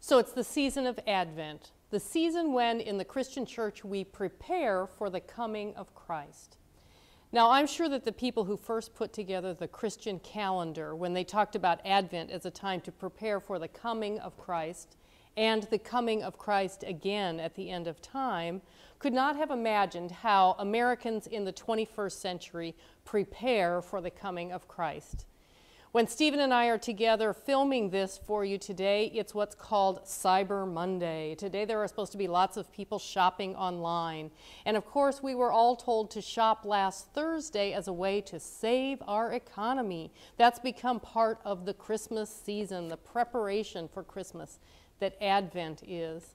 So it's the season of Advent, the season when in the Christian church we prepare for the coming of Christ. Now, I'm sure that the people who first put together the Christian calendar, when they talked about Advent as a time to prepare for the coming of Christ and the coming of Christ again at the end of time, could not have imagined how Americans in the 21st century prepare for the coming of Christ. When Stephen and I are together filming this for you today, it's what's called Cyber Monday. Today there are supposed to be lots of people shopping online. And of course, we were all told to shop last Thursday as a way to save our economy. That's become part of the Christmas season, the preparation for Christmas that Advent is.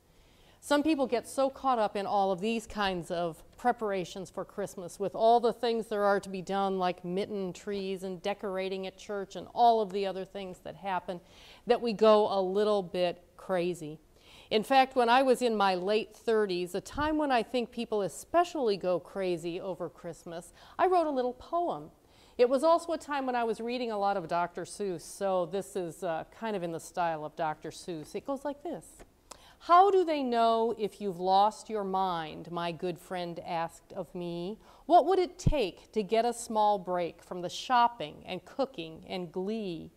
Some people get so caught up in all of these kinds of preparations for Christmas with all the things there are to be done, like mitten trees and decorating at church and all of the other things that happen, that we go a little bit crazy. In fact, when I was in my late 30s, a time when I think people especially go crazy over Christmas, I wrote a little poem. It was also a time when I was reading a lot of Dr. Seuss, so this is kind of in the style of Dr. Seuss. It goes like this. How do they know if you've lost your mind, my good friend asked of me? What would it take to get a small break from the shopping and cooking and glee?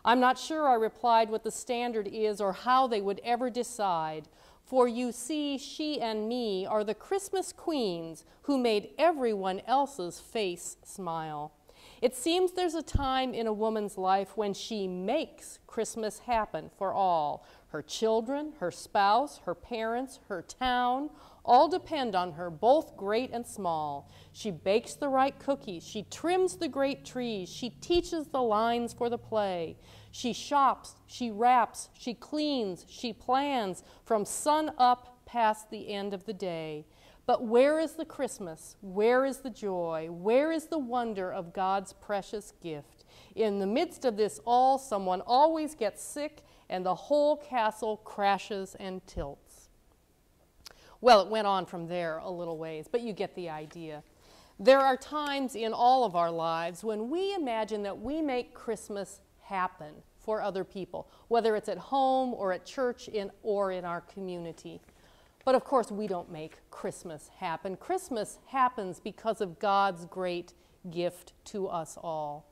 I'm not sure, I replied, what the standard is or how they would ever decide. For you see, she and me are the Christmas queens who made everyone else's face smile. It seems there's a time in a woman's life when she makes Christmas happen for all. Her children, her spouse, her parents, her town, all depend on her, both great and small. She bakes the right cookies, she trims the great trees, she teaches the lines for the play. She shops, she wraps, she cleans, she plans from sun up past the end of the day. But where is the Christmas? Where is the joy? Where is the wonder of God's precious gift? In the midst of this all, someone always gets sick and the whole castle crashes and tilts. Well, it went on from there a little ways, but you get the idea. There are times in all of our lives when we imagine that we make Christmas happen for other people, whether it's at home or at church or in our community. But of course, we don't make Christmas happen. Christmas happens because of God's great gift to us all.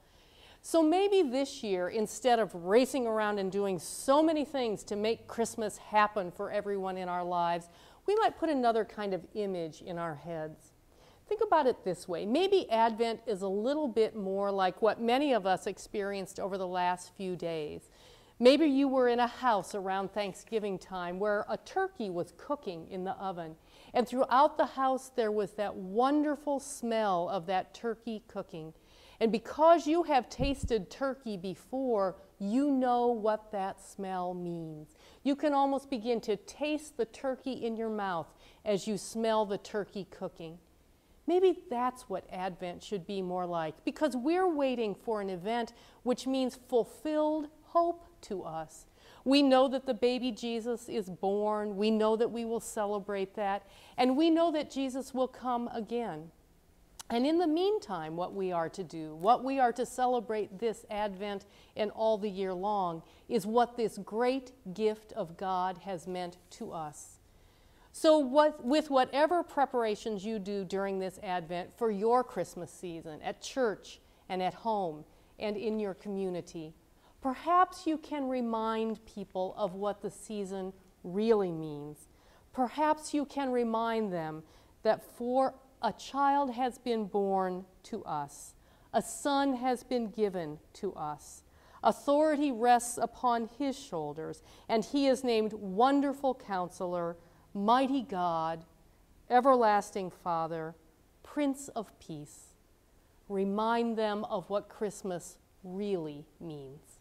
So maybe this year, instead of racing around and doing so many things to make Christmas happen for everyone in our lives, we might put another kind of image in our heads. Think about it this way. Maybe Advent is a little bit more like what many of us experienced over the last few days. Maybe you were in a house around Thanksgiving time where a turkey was cooking in the oven, and throughout the house there was that wonderful smell of that turkey cooking. And because you have tasted turkey before, you know what that smell means. You can almost begin to taste the turkey in your mouth as you smell the turkey cooking. Maybe that's what Advent should be more like, because we're waiting for an event which means fulfilled hope to us. We know that the baby Jesus is born. We know that we will celebrate that. And we know that Jesus will come again. And in the meantime, what we are to do, what we are to celebrate this Advent and all the year long, is what this great gift of God has meant to us. So with whatever preparations you do during this Advent for your Christmas season, at church and at home and in your community, perhaps you can remind people of what the season really means. Perhaps you can remind them that for a child has been born to us, a son has been given to us. Authority rests upon his shoulders, and he is named Wonderful Counselor, Mighty God, Everlasting Father, Prince of Peace. Remind them of what Christmas really means.